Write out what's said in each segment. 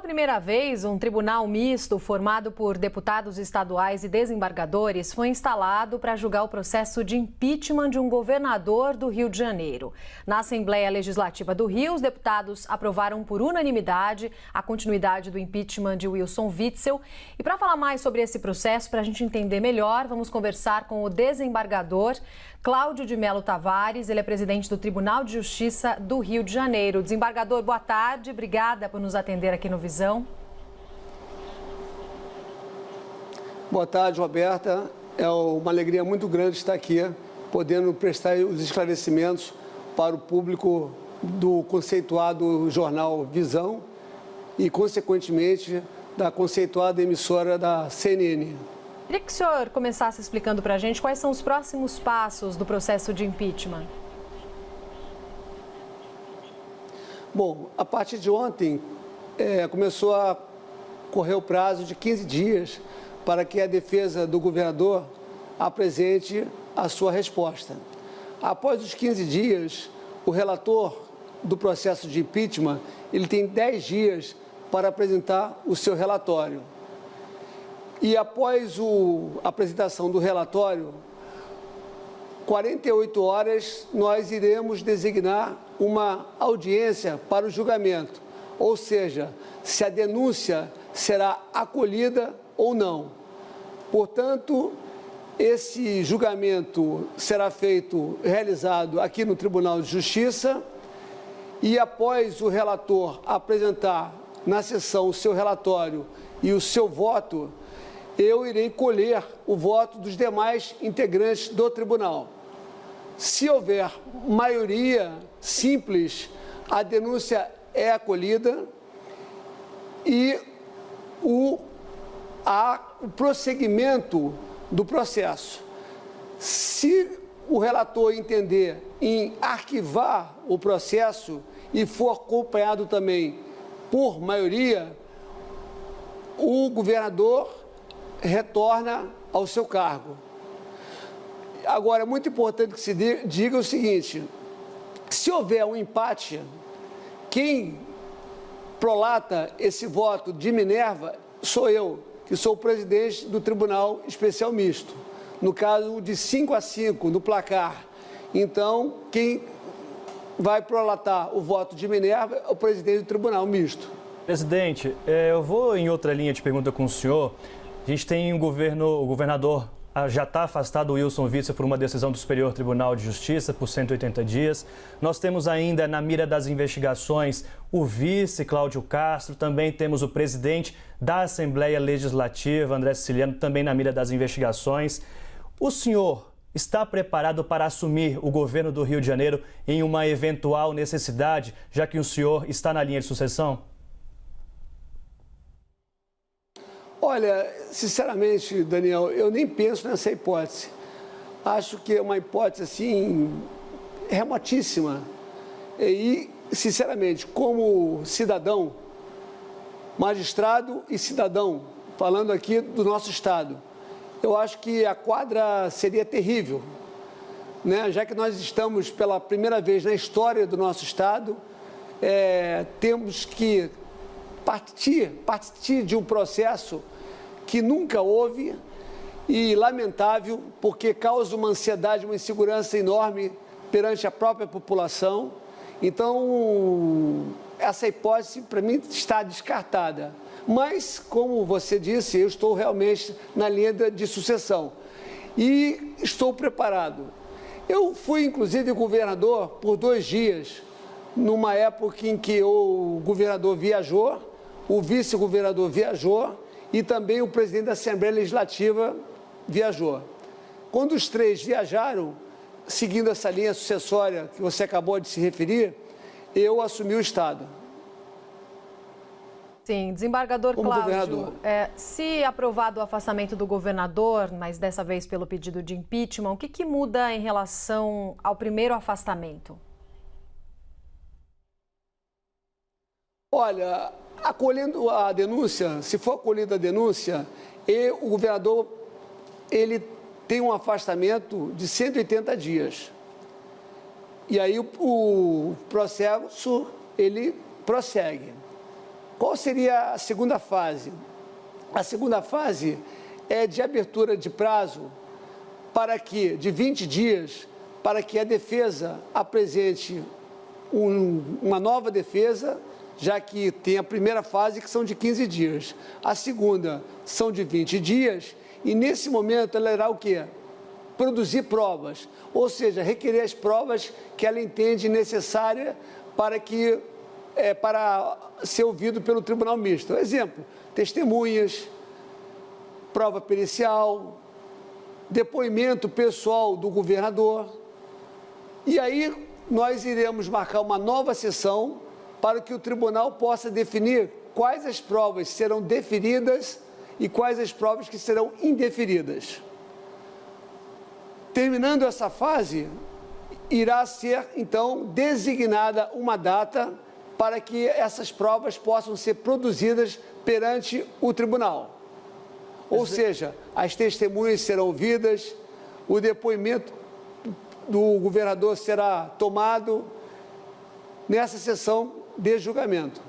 primeira vez, um tribunal misto formado por deputados estaduais e desembargadores foi instalado para julgar o processo de impeachment de um governador do Rio de Janeiro. Na Assembleia Legislativa do Rio, os deputados aprovaram por unanimidade a continuidade do impeachment de Wilson Witzel. E para falar mais sobre esse processo, para a gente entender melhor, vamos conversar com o desembargador Cláudio de Melo Tavares. Ele é presidente do Tribunal de Justiça do Rio de Janeiro. Desembargador, boa tarde. Obrigada por nos atender aqui no Visão. Boa tarde, Roberta. É uma alegria muito grande estar aqui, podendo prestar os esclarecimentos para o público do conceituado jornal Visão e, consequentemente, da conceituada emissora da CNN. Queria que o senhor começasse explicando para a gente quais são os próximos passos do processo de impeachment. Bom, a partir de ontem, começou a correr o prazo de 15 dias para que a defesa do governador apresente a sua resposta. Após os 15 dias, o relator do processo de impeachment, ele tem 10 dias para apresentar o seu relatório. E após a apresentação do relatório, 48 horas, nós iremos designar uma audiência para o julgamento, ou seja, se a denúncia será acolhida ou não. Portanto, esse julgamento será realizado aqui no Tribunal de Justiça e após o relator apresentar na sessão o seu relatório e o seu voto, eu irei colher o voto dos demais integrantes do tribunal. Se houver maioria simples, a denúncia é acolhida e há o prosseguimento do processo. Se o relator entender em arquivar o processo e for acompanhado também por maioria, o governador retorna ao seu cargo. Agora, é muito importante que se diga o seguinte: se houver um empate, quem prolata esse voto de Minerva sou eu, que sou o presidente do Tribunal Especial Misto. No caso de 5-5 no placar. Então, quem vai prolatar o voto de Minerva é o presidente do Tribunal Misto. Presidente, eu vou em outra linha de pergunta com o senhor. A gente tem o governador já está afastado, o Wilson Witzel, por uma decisão do Superior Tribunal de Justiça por 180 dias. Nós temos ainda na mira das investigações o vice, Cláudio Castro, também temos o presidente da Assembleia Legislativa, André Siciliano, também na mira das investigações. O senhor está preparado para assumir o governo do Rio de Janeiro em uma eventual necessidade, já que o senhor está na linha de sucessão? Olha, sinceramente, Daniel, eu nem penso nessa hipótese. Acho que é uma hipótese, assim, remotíssima. E, sinceramente, como cidadão, magistrado e cidadão, falando aqui do nosso Estado, eu acho que a quadra seria terrível, né? Já que nós estamos pela primeira vez na história do nosso Estado, temos que partir de um processo que nunca houve e lamentável, porque causa uma ansiedade, uma insegurança enorme perante a própria população. Então, essa hipótese, para mim, está descartada. Mas, como você disse, eu estou realmente na linha de sucessão e estou preparado. Eu fui, inclusive, governador por 2 dias, numa época em que o governador viajou, o vice-governador viajou e também o presidente da Assembleia Legislativa viajou. Quando os 3 viajaram, seguindo essa linha sucessória que você acabou de se referir, eu assumi o Estado. Sim, desembargador Cláudio, se aprovado o afastamento do governador, mas dessa vez pelo pedido de impeachment, o que muda em relação ao primeiro afastamento? Olha, acolhendo a denúncia, se for acolhida a denúncia, o governador ele tem um afastamento de 180 dias. E aí o processo ele prossegue. Qual seria a segunda fase? A segunda fase é de abertura de prazo para que, de 20 dias, para que a defesa apresente uma nova defesa, já que tem a primeira fase, que são de 15 dias. A segunda são de 20 dias, e nesse momento ela irá o quê? Produzir provas, ou seja, requerer as provas que ela entende necessária para ser ouvido pelo Tribunal Misto. Exemplo, testemunhas, prova pericial, depoimento pessoal do governador. E aí nós iremos marcar uma nova sessão para que o tribunal possa definir quais as provas serão deferidas e quais as provas que serão indeferidas. Terminando essa fase, irá ser, então, designada uma data para que essas provas possam ser produzidas perante o tribunal. Ou seja, as testemunhas serão ouvidas, o depoimento do governador será tomado nessa sessão de julgamento.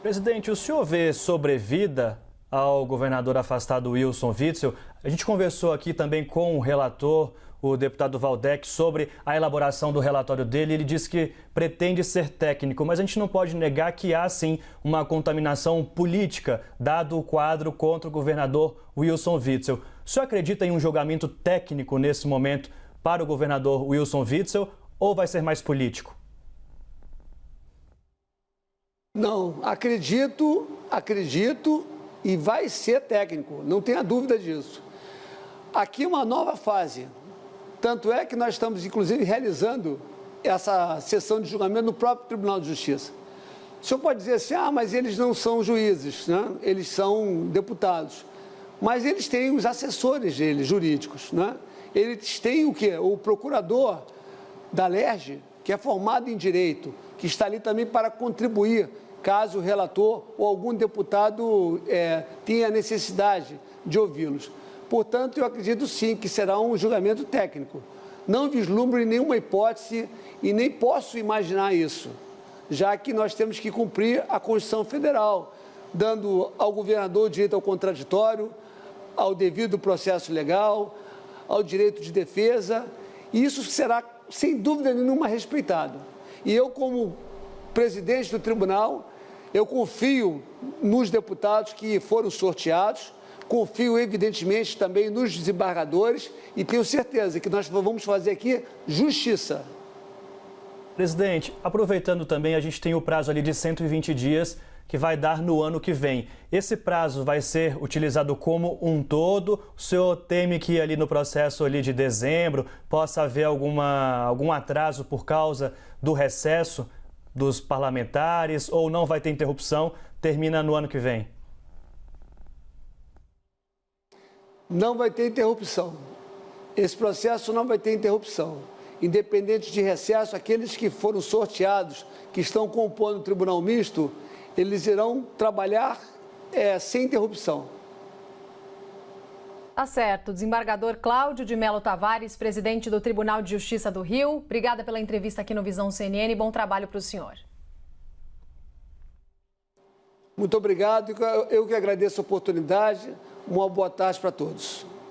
Presidente, o senhor vê sobrevida ao governador afastado Wilson Witzel? A gente conversou aqui também com o relator, o deputado Valdec, sobre a elaboração do relatório dele. Ele disse que pretende ser técnico, mas a gente não pode negar que há, sim, uma contaminação política, dado o quadro contra o governador Wilson Witzel. O senhor acredita em um julgamento técnico nesse momento para o governador Wilson Witzel ou vai ser mais político? Não, acredito e vai ser técnico, não tenha dúvida disso. Aqui uma nova fase. Tanto é que nós estamos, inclusive, realizando essa sessão de julgamento no próprio Tribunal de Justiça. O senhor pode dizer assim, mas eles não são juízes, né? Eles são deputados. Mas eles têm os assessores deles, jurídicos, né? Eles têm o quê? O procurador da LERJ, que é formado em Direito, que está ali também para contribuir, caso o relator ou algum deputado tenha necessidade de ouvi-los. Portanto, eu acredito sim que será um julgamento técnico. Não vislumbro em nenhuma hipótese e nem posso imaginar isso, já que nós temos que cumprir a Constituição Federal, dando ao governador o direito ao contraditório, ao devido processo legal, ao direito de defesa, e isso será, sem dúvida nenhuma, respeitado. E eu, como presidente do tribunal, eu confio nos deputados que foram sorteados, confio, evidentemente, também nos desembargadores e tenho certeza que nós vamos fazer aqui justiça. Presidente, aproveitando também, a gente tem o prazo ali de 120 dias que vai dar no ano que vem. Esse prazo vai ser utilizado como um todo? O senhor teme que ali no processo ali de dezembro possa haver algum atraso por causa do recesso dos parlamentares ou não vai ter interrupção, termina no ano que vem? Não vai ter interrupção. Esse processo não vai ter interrupção. Independente de recesso, aqueles que foram sorteados, que estão compondo o Tribunal Misto, eles irão trabalhar sem interrupção. Tá certo. Desembargador Cláudio de Mello Tavares, presidente do Tribunal de Justiça do Rio. Obrigada pela entrevista aqui no Visão CNN e bom trabalho para o senhor. Muito obrigado. Eu que agradeço a oportunidade. Uma boa tarde para todos.